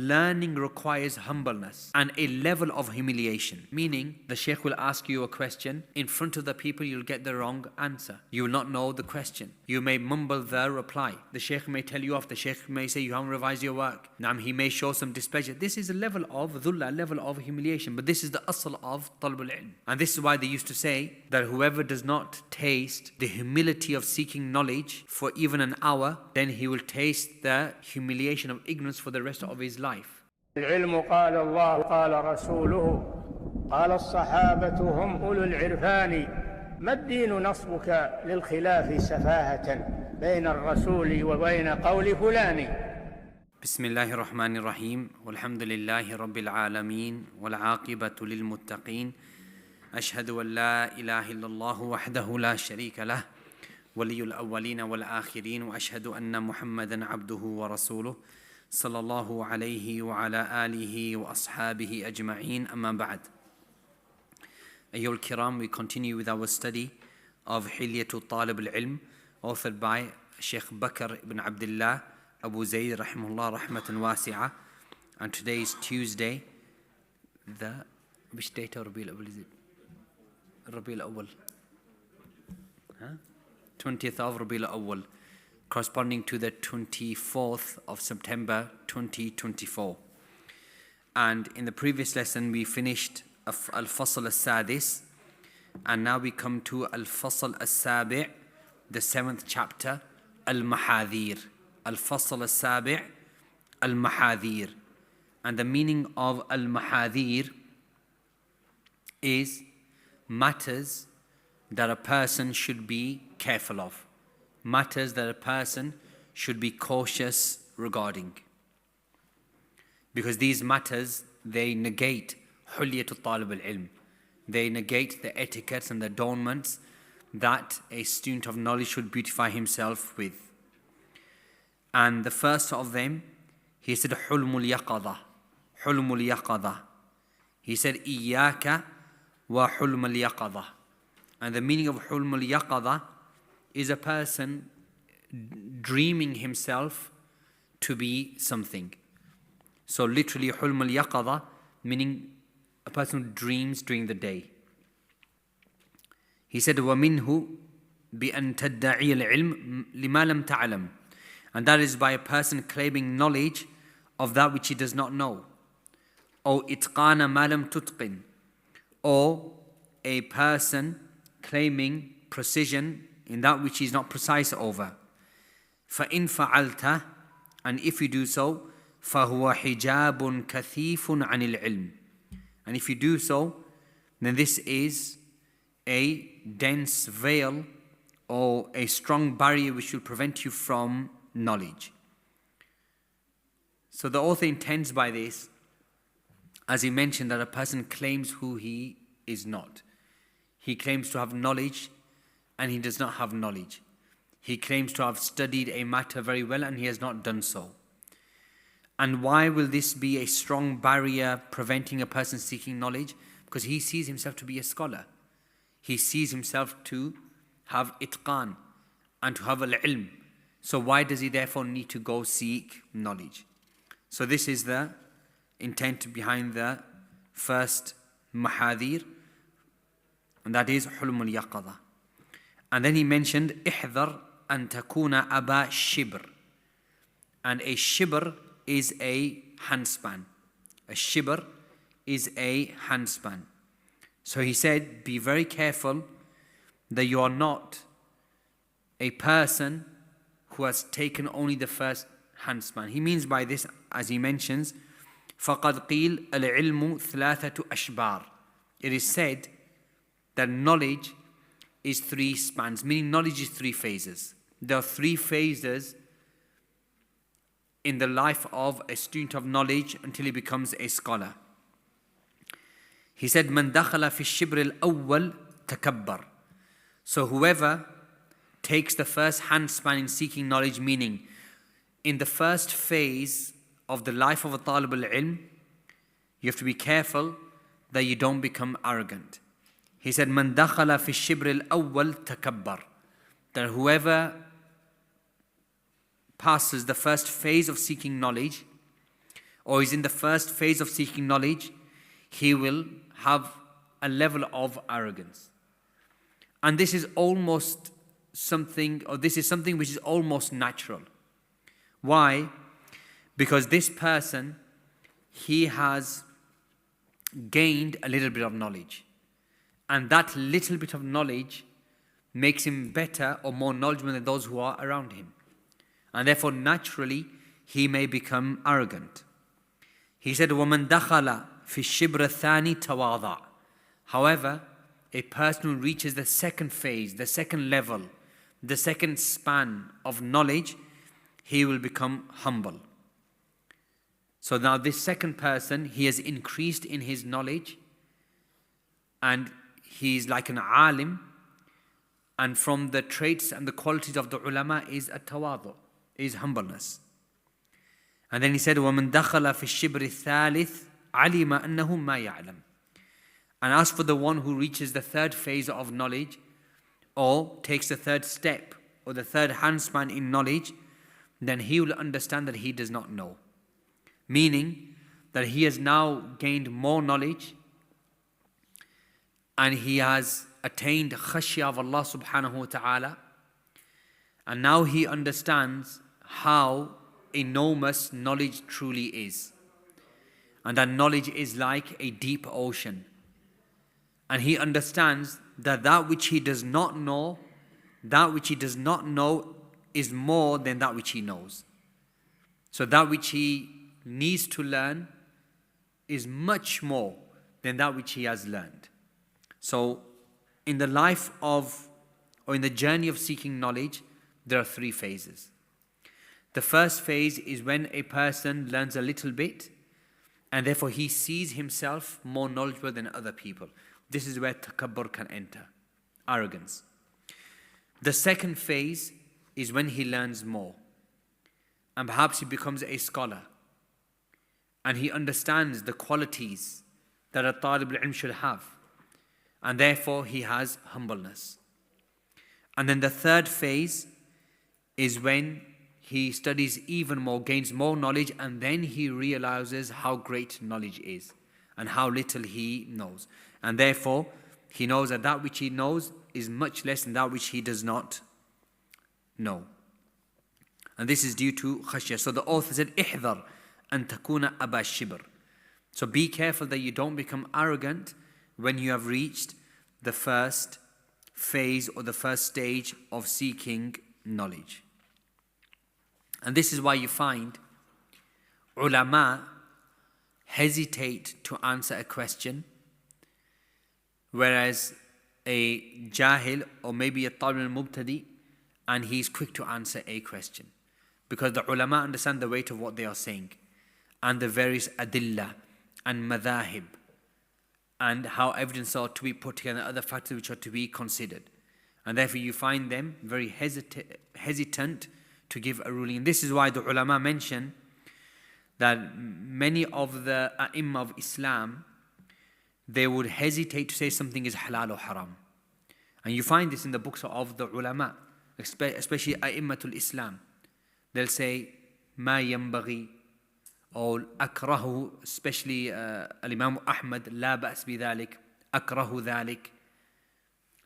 Learning requires humbleness and a level of humiliation. Meaning, the Shaykh will ask you a question. In front of the people, you'll get the wrong answer. You will not know the question. You may mumble the reply. The Shaykh may tell you off. The Shaykh may say you haven't revised your work. He may show some displeasure. This is a level of dhullah, a level of humiliation. But this is the asl of talab al-ilm. And this is why they used to say that whoever does not taste the humility of seeking knowledge for even an hour, then he will taste the humiliation of ignorance for the rest of his life. العلم قال الله قال رسوله قال الصحابة هم أولو العرفان ما الدين نصبك للخلاف سفاهة بين الرسول وبين قول فلان. بسم الله الرحمن الرحيم والحمد لله رب العالمين والعاقبة للمتقين أشهد أن لا إله إلا الله وحده لا شريك له ولي الأولين والآخرين وأشهد أن محمدا عبده ورسوله صلى الله عليه وعلى آله وأصحابه أجمعين أما بعد. أيها الكرام, we continue with our study of حلية طالب العلم authored by Sheikh Bakr ibn Abdullah Abu Zayd rahimahullah rahmatan wasi'ah, and today is Tuesday, which date of Rabi'ul Awwal is it? Rabi'ul Awwal, 20th of Rabi'ul Awwal, corresponding to the 24th of September 2024. And in the previous lesson we finished Al-Fasl Al-Sadis, and now we come to Al-Fasl Al-Sabi', the 7th chapter, Al-Mahadhir. Al-Fasl Al-Sabi' Al-Mahadhir. And the meaning of Al-Mahadhir is matters that a person should be careful of. Matters that a person should be cautious regarding. Because these matters, they negate hulyatul talib al-ilm. They negate the etiquettes and the adornments that a student of knowledge should beautify himself with. And the first of them, he said, hulmul yaqadha. Hulmul yaqadha. He said, iyaka wa hulmul yaqadha. And the meaning of hulmul yaqadha is a person dreaming himself to be something. So literally, hulm al-yaqadha, meaning a person who dreams during the day. He said, وَمِنْهُ بِأَن تَدَّعِيَ الْعِلْمِ لِمَا لَمْ تَعْلَمْ. And that is by a person claiming knowledge of that which he does not know. Or إِتْقَانَ مَا لَمْ تُتْقِنْ. Or a person claiming precision in that which he is not precise over. فَإِن فَعَلْتَ, and if you do so, فَهُوَ حِجَابٌ كَثِيفٌ عَنِ الْعِلْمِ. And if you do so, then this is a dense veil or a strong barrier which will prevent you from knowledge. So the author intends by this, as he mentioned, that a person claims who he is not. He claims to have knowledge and he does not have knowledge. He claims to have studied a matter very well and he has not done so. And why will this be a strong barrier preventing a person seeking knowledge? Because he sees himself to be a scholar. He sees himself to have itqan and to have al-ilm. So why does he therefore need to go seek knowledge? So this is the intent behind the first mahadhir, and that is hulmul yaqadha. And then he mentioned ihdar an takuna aba shibr. And a shibr is a handspan. A shibr is a handspan. So he said, be very careful that you are not a person who has taken only the first handspan. He means by this, as he mentions, فَقَدْ قِيلَ الْعِلْمُ ثَلَاثَةُ أَشْبَارٍ. It is said that knowledge is 3 spans, meaning knowledge is 3 phases. There are 3 phases in the life of a student of knowledge until he becomes a scholar. He said, مَنْ دَخَلَ فِي الشِّبْرِ الْأَوَّلِ تَكَبَّرٍ. So whoever takes the first handspan in seeking knowledge, meaning in the first phase of the life of a talib al-ilm, you have to be careful that you don't become arrogant. He said, مَنْ دَخَلَ فِي الشِّبْرِ الْأَوَّلِ تَكَبَّرٍ. That whoever passes the first phase of seeking knowledge, or is in the first phase of seeking knowledge, he will have a level of arrogance. And this is almost something, or this is something which is almost natural. Why? Because this person, he has gained a little bit of knowledge. And that little bit of knowledge makes him better or more knowledgeable than those who are around him. And therefore, naturally, he may become arrogant. He said, وَمَنْ دَخَلَ فِي الشِّبْرِ الثَّانِ تَوَاضَعَ. However, a person who reaches the second phase, the second level, the second span of knowledge, he will become humble. So now this second person, he has increased in his knowledge, and he is like an alim, and from the traits and the qualities of the ulama is at-tawadu, is humbleness. And then he said, وَمَنْ دَخَلَ فِي الشِّبْرِ الثَّالِثِ عَلِمَ أَنَّهُ مَا يَعْلَمُ. And as for the one who reaches the third phase of knowledge, or takes the third step, or the third handspan in knowledge, then he will understand that he does not know. Meaning that he has now gained more knowledge, and he has attained khashya of Allah subhanahu wa ta'ala, and now he understands how enormous knowledge truly is. And that knowledge is like a deep ocean. And he understands that that which he does not know, is more than that which he knows. So that which he needs to learn is much more than that which he has learned. So in the life of, or in the journey of seeking knowledge, there are three phases. The first phase is when a person learns a little bit, and therefore he sees himself more knowledgeable than other people. This is where takabbur can enter, arrogance. The second phase is when he learns more, and perhaps he becomes a scholar, and he understands the qualities that a talib al-ilm should have, and therefore he has humbleness. And then the third phase is when he studies even more, gains more knowledge, and then he realizes how great knowledge is and how little he knows. And therefore, he knows that that which he knows is much less than that which he does not know. And this is due to khashya. So the author said, احذر أن تكون أبا الشبر. So be careful that you don't become arrogant when you have reached the first phase or the first stage of seeking knowledge. And this is why you find ulama hesitate to answer a question, whereas a jahil or maybe a talib al-mubtadi, and he's quick to answer a question. Because the ulama understand the weight of what they are saying, and the various adillah and madhahib, and how evidence are to be put together, and other factors which are to be considered. And therefore you find them very hesitant to give a ruling. And this is why the ulama mention that many of the a'imma of Islam, they would hesitate to say something is halal or haram. And you find this in the books of the ulama, especially a'immatul Islam. They'll say, ma yanbaghi, or akrahu, especially al-Imam Ahmad, la ba's bidhalik, akrahu dhalik,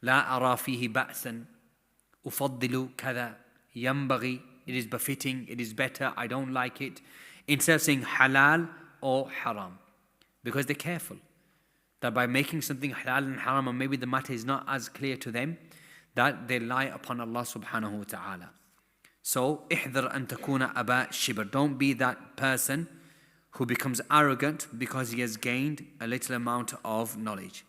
la ara fihi ba'san, ufaddilu kada, yanbaghi, it is befitting, it is better, I don't like it. Instead of saying halal or haram. Because they're careful that by making something halal and haram, or maybe the matter is not as clear to them, that they lie upon Allah subhanahu wa ta'ala. So, احذر أن تكون أبا شبر. Don't be that person who becomes arrogant because he has gained a little amount of knowledge.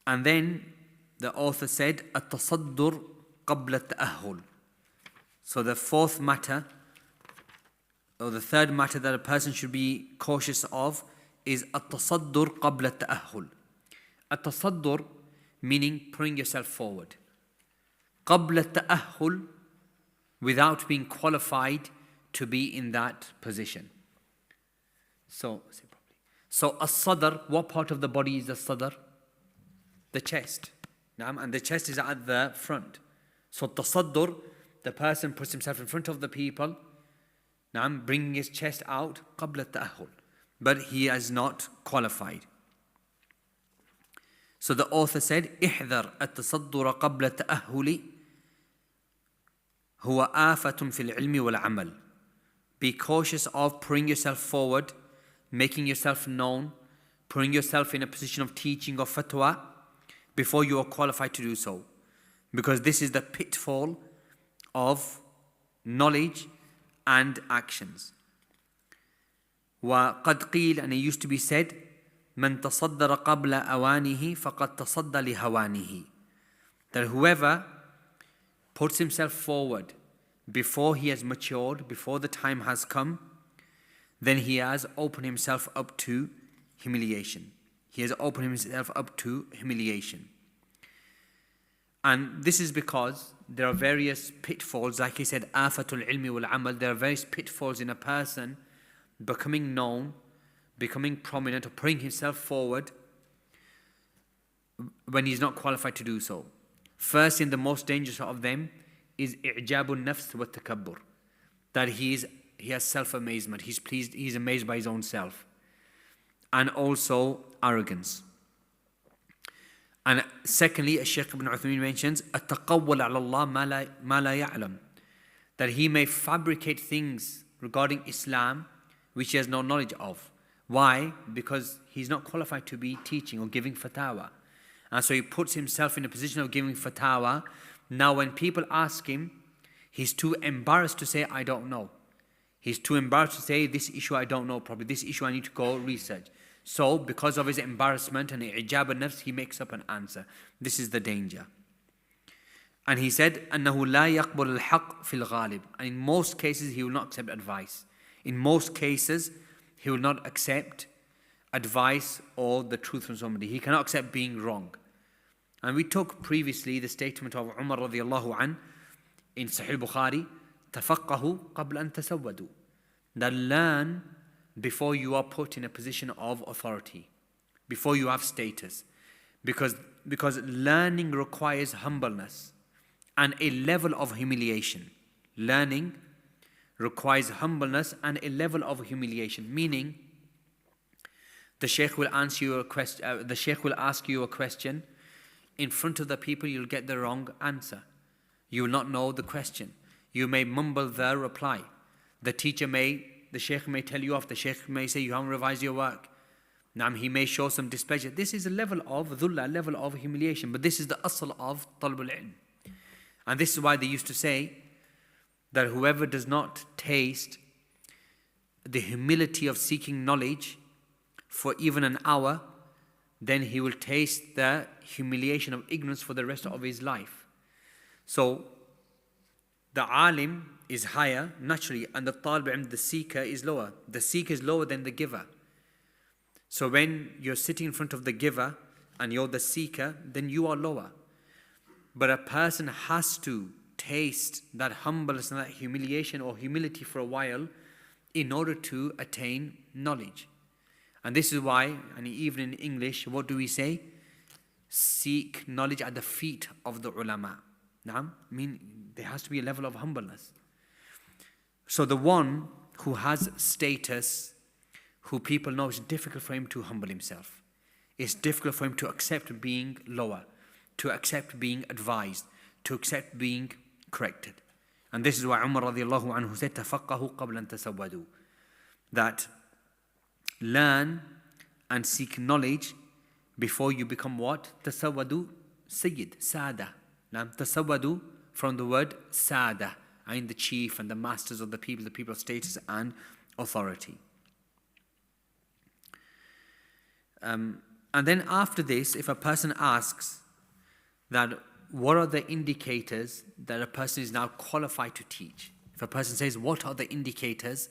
And then the author said, التصدر قبل التأهل. So the fourth matter, or the third matter that a person should be cautious of, is التصدر قبل التأهل. التصدر meaning putting yourself forward. قبل التأهل, without being qualified to be in that position. So as-sadr, what part of the body is the sadr? The chest. And the chest is at the front. So tasaddur, the person puts himself in front of the people, bringing his chest out قبل التأهل, but he is not qualified. So the author said, احذر التصدر قبل التأهل هو آفة في العلم والعمل. Be cautious of putting yourself forward, making yourself known, putting yourself in a position of teaching or fatwa before you are qualified to do so. Because this is the pitfall of knowledge and actions. وقد قيل, and it used to be said, من تصدر قبل أوانه فقد تصدى لهوانه. That whoever puts himself forward before he has matured, before the time has come, then he has opened himself up to humiliation. He has opened himself up to humiliation. And this is because there are various pitfalls, like he said, آفة العلم والعمل. There are various pitfalls in a person becoming known, becoming prominent, or putting himself forward when he's not qualified to do so. First, and the most dangerous of them is إعجاب النفس والتكبر. That he has self-amazement. He's pleased, he's amazed by his own self. And also arrogance. And secondly, as Shaykh ibn Uthaymin mentions, التقول على الله ما لا يعلم. That he may fabricate things regarding Islam which he has no knowledge of. Why? Because he's not qualified to be teaching or giving fatwa. And so he puts himself in a position of giving fatwa. Now when people ask him, he's too embarrassed to say, I don't know. He's too embarrassed to say, this issue I don't know probably. This issue I need to go research. So because of his embarrassment and ijab al-nafs, he makes up an answer. This is the danger. And he said, أنه لا يقبل الحق في الغالب. And in most cases, he will not accept advice. In most cases, he will not accept advice or the truth from somebody. He cannot accept being wrong. And we took previously the statement of Umar radiallahu an in Sahih Bukhari, تفقهوا قبل أن تسودوا. That learn before you are put in a position of authority, before you have status. Because learning requires humbleness and a level of humiliation. Learning requires humbleness and a level of humiliation. Meaning, the Shaykh will answer you a question. The Shaykh will ask you a question. In front of the people, you'll get the wrong answer. You will not know the question. You may mumble the reply. The Shaykh may tell you off. The Shaykh may say you haven't revised your work. He may show some displeasure. This is a level of dhullah, a level of humiliation. But this is the asl of talab al-ilm. And this is why they used to say that whoever does not taste the humility of seeking knowledge for even an hour, then he will taste the humiliation of ignorance for the rest of his life. So, the alim is higher, naturally, and the talib ilm, the seeker, is lower. The seeker is lower than the giver. So when you're sitting in front of the giver and you're the seeker, then you are lower. But a person has to taste that humbleness and that humiliation or humility for a while in order to attain knowledge. And this is why, and even in English, what do we say? Seek knowledge at the feet of the ulama. There has to be a level of humbleness. So the one who has status, who people know, it's difficult for him to humble himself. It's difficult for him to accept being lower, to accept being advised, to accept being corrected. And this is why Umar radiallahu anhu said, تَفَقَّهُ قَبْلَ أَن تَسَوَّدُوا. That learn and seek knowledge before you become what? تَسَوَّدُوا Sayyid, Sada. تَسَوَّدُوا from the word Sada, and the chief and the masters of the people of status and authority. And then after this, if a person asks that what are the indicators that a person is now qualified to teach? If a person says, what are the indicators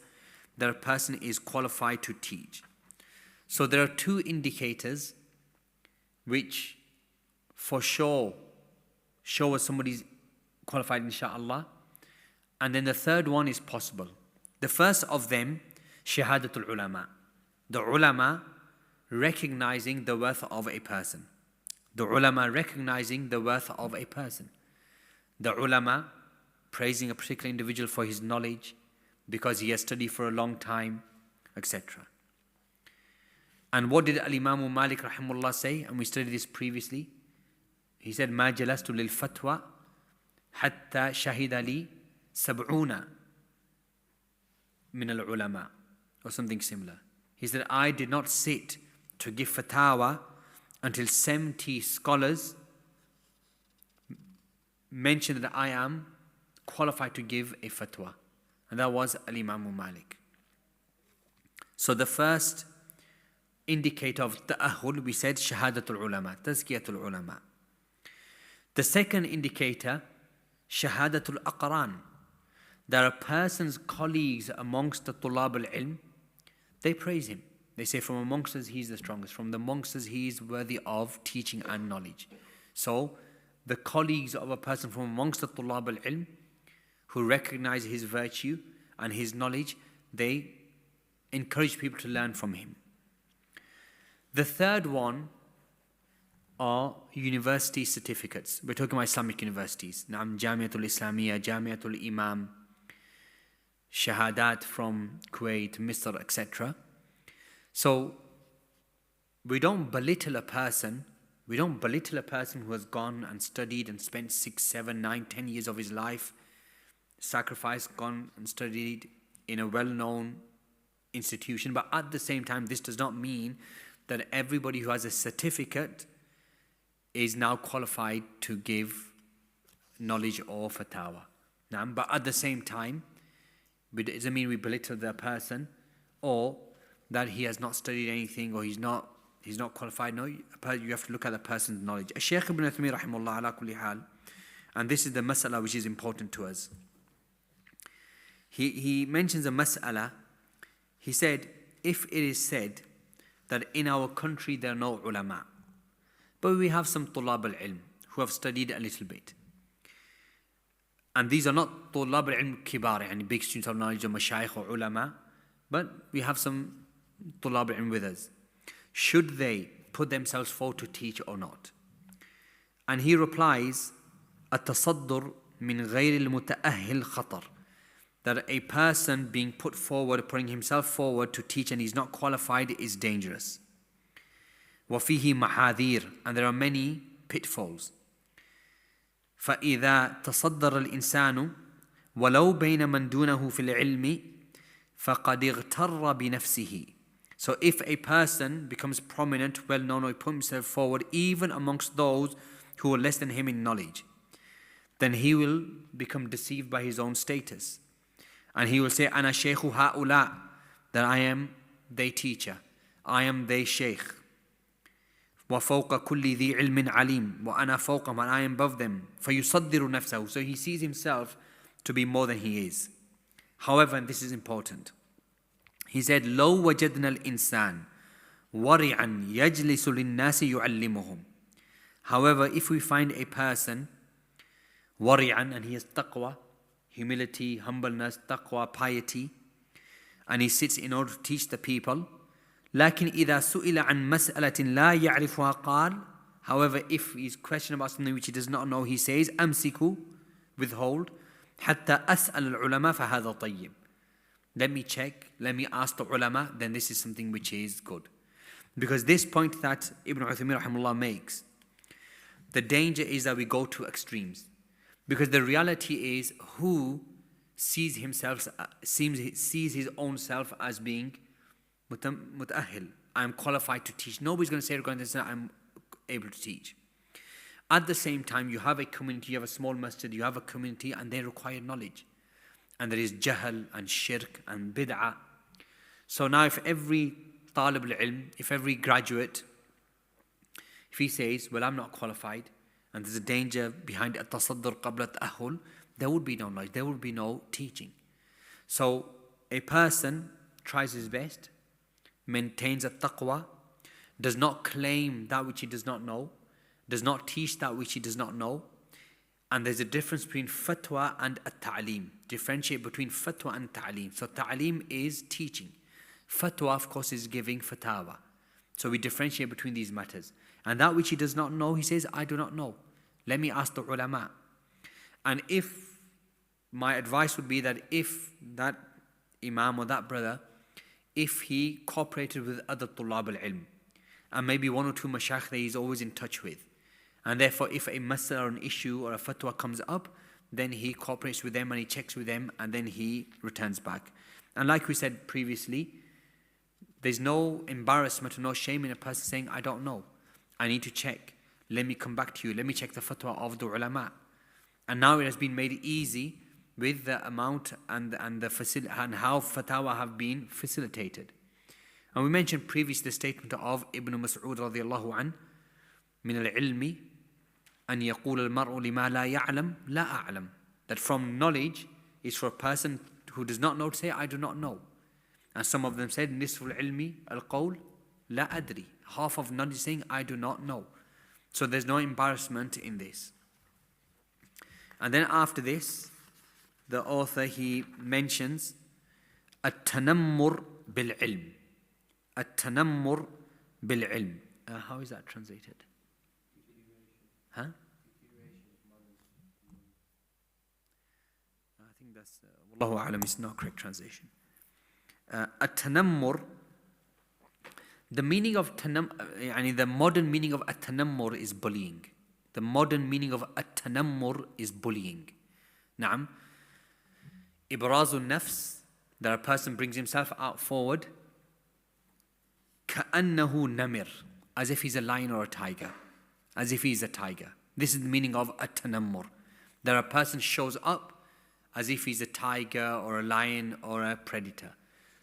that a person is qualified to teach? So there are two indicators which for sure show us somebody's qualified, inshaAllah. And then the third one is possible. The first of them, shahadatul ulama. The ulama recognizing the worth of a person. The ulama recognizing the worth of a person. The ulama praising a particular individual for his knowledge, because he has studied for a long time, etc. And what did Al-Imam Malik rahimahullah say? And we studied this previously. He said, مَا جَلَسْتُ لِلْفَتْوَى حَتَّى شَهِدَ لِي سَبْعُونَ مِنَ الْعُلَمَاءِ, or something similar. He said, I did not sit to give fatwa until 70 scholars mentioned that I am qualified to give a fatwa. And that was Al-Imam Malik. So the first indicator of ta'ahul, we said shahadatul ulama, tazkiyatul ulama. The second indicator, shahadatul aqran. There are person's colleagues amongst the tulab al-ilm, they praise him. They say from amongst us he's the strongest. From amongst us he is worthy of teaching and knowledge. So the colleagues of a person from amongst the tulab al-ilm who recognize his virtue and his knowledge, they encourage people to learn from him. The third one are university certificates. We're talking about Islamic universities. Naam, Jamiatul Islamiyya, Jamiatul Imam, Shahadat from Kuwait, Misr, etc. So we don't belittle a person. We don't belittle a person who has gone and studied and spent 6, 7, 9, 10 years of his life, sacrificed, gone and studied in a well-known institution. But at the same time, this does not mean that everybody who has a certificate is now qualified to give knowledge or fatwa. But at the same time, it doesn't mean we belittle the person or that he has not studied anything or he's not qualified. No, you have to look at the person's knowledge. Shaykh ibn Uthaymin rahimahullah ala kulli hal, and this is the mas'ala which is important to us. He mentions a mas'ala. He said, if it is said that in our country there are no ulama, but we have some tulab al-ilm who have studied a little bit. And these are not tulab al-ilm kibar, yani big students of knowledge or mashayikh or ulama, but we have some tulab al-ilm with us. Should they put themselves forward to teach or not? And he replies, التصدر من غير المتأهل خطر. That a person being put forward, putting himself forward to teach and he's not qualified is dangerous. وَفِيهِ مَحَاذِيرٌ, and there are many pitfalls. فَإِذَا تَصَدَّرَ الْإِنسَانُ وَلَوْ بَيْنَ مَنْ دُونَهُ فِي الْعِلْمِ فَقَدْ اغْتَرَّ بِنَفْسِهِ. So if a person becomes prominent, well known, or he puts himself forward even amongst those who are less than him in knowledge, then he will become deceived by his own status. And he will say, أَنَا شَيْخُ هَؤُلَاء, that I am their teacher, I am their sheikh. وَفَوْقَ كُلِّ ذِي عِلْمٍ عَلِيمٍ, وَأَنَا فَوْقَهُمْ, and I am above them. فَيُصَدِّرُ نَفْسَهُ, so he sees himself to be more than he is. However, and this is important, he said, لَوْ وَجَدْنَا الْإِنسَانِ وَرِعًا يَجْلِسُ لِلنَّاسِ يُعَلِّمُهُم. However, if we find a person, wari'an, and he has taqwa, humility, humbleness, taqwa, piety, and he sits in order to teach the people. لكن إذا سئل عن مسألة لا يعرفها قال. However, if he's questioned about something which he does not know, he says, أمسكوا, withhold, حتى أسأل العلماء فهذا طيب. Let me check, let me ask the ulama, then this is something which is good. Because this point that Ibn Uthaymin rahimahullah makes, the danger is that we go to extremes. Because the reality is, who sees his own self as being muta'ahil, I'm qualified to teach. Nobody's going to say regarding this, I'm able to teach. At the same time, you have a community, you have a small masjid, you have a community, and they require knowledge. And there is jahl and shirk and bid'ah. So now if every talib al-ilm, if every graduate, if he says, well, I'm not qualified, and there's a danger behind التصدر قبل التأهل, there would be no knowledge, there would be no teaching. So a person tries his best, maintains a taqwa, does not claim that which he does not know, does not teach that which he does not know. And there's a difference between fatwa and at-ta'lim. Differentiate between fatwa and ta'lim. So ta'lim is teaching. Fatwa, of course, is giving fatawa. So we differentiate between these matters. And that which he does not know, he says, I do not know. Let me ask the ulama. And if my advice would be that if that imam or that brother if he cooperated with other Tullab al-Ilm and maybe one or two mashayikh that he's always in touch with. And therefore, if a masala or an issue or a fatwa comes up, then he cooperates with them and he checks with them and then he returns back. And like we said previously, there's no embarrassment or no shame in a person saying, I don't know. I need to check. Let me come back to you. Let me check the fatwa of the ulama. And now it has been made easy with the amount and how fatwa have been facilitated. And we mentioned previously the statement of Ibn Mas'ud radiallahu an, من العلم أن يقول المرء لما لا يعلم لا أعلم. That from knowledge is for a person who does not know to say, I do not know. And some of them said, نصف العلم القول لا أدري. Half of knowledge saying, I do not know. So there's no embarrassment in this. And then after this, the author, he mentions التنمر بالعلم. التنمر بالعلم. How is that translated? Huh? I think that's, Wallahu a'lam, is not correct translation. التنمر, the meaning of the modern meaning of التنمر is bullying. The modern meaning of التنمر is bullying. نعم. إبراز النفس, that a person brings himself out forward. كأنه نمر, as if he's a lion or a tiger. As if he's a tiger. This is the meaning of التنمر. That a person shows up as if he's a tiger or a lion or a predator.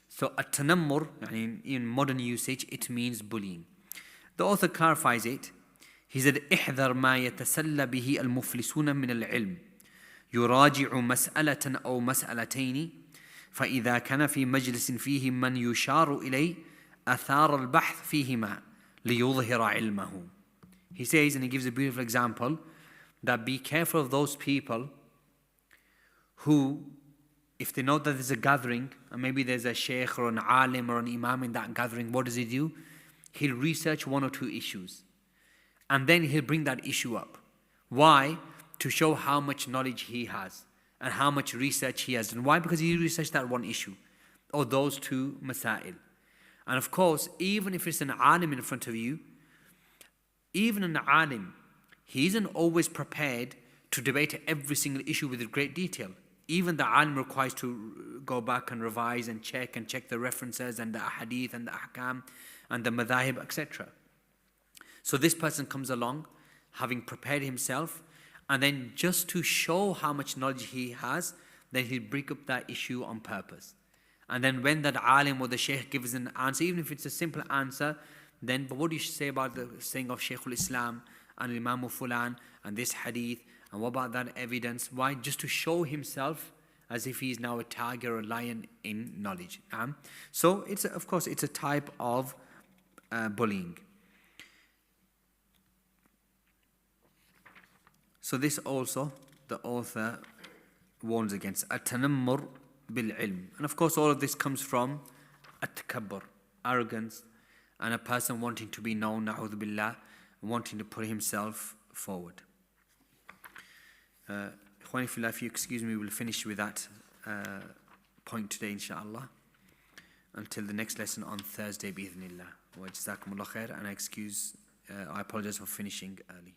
So التنمر, in modern usage, it means bullying. The author clarifies it. He said, احذر ما يتسلى به المفلسون من العلم يراجع مسألة أو مسألتين فإذا كان في مجلس فيه من يشار إليه أثار البحث فيهما ليظهر علمه. He says, and he gives a beautiful example, that be careful of those people who, if they know that there's a gathering, and maybe there's a sheikh or an alim or an imam in that gathering, what does he do? He'll research one or two issues. And then he'll bring that issue up. Why? To show how much knowledge he has and how much research he has done. Why? Because he researched that one issue or those two masail. And of course, even if it's an alim in front of you, even an alim, he isn't always prepared to debate every single issue with great detail. Even the alim requires to go back and revise and check the references and the ahadith and the ahkam and the madhahib, etc. So this person comes along, having prepared himself, and then just to show how much knowledge he has, then he'll bring up that issue on purpose. And then when that alim or the sheikh gives an answer, even if it's a simple answer, then, but what do you say about the saying of Shaykh al-Islam and Imam Fulan and this hadith, and what about that evidence? Why? Just to show himself as if he is now a tiger or a lion in knowledge. So, of course, it's a type of bullying. So this also, the author warns against التنمر بالعلم. And of course all of this comes from التكبر, arrogance, and a person wanting to be known, na'udhu billah, wanting to put himself forward. Ikhwani fillah, if you excuse me, we'll finish with that point today, inshallah, until the next lesson on Thursday, bi'idhnillah. Wa jazakumullah khair, and I apologize for finishing early.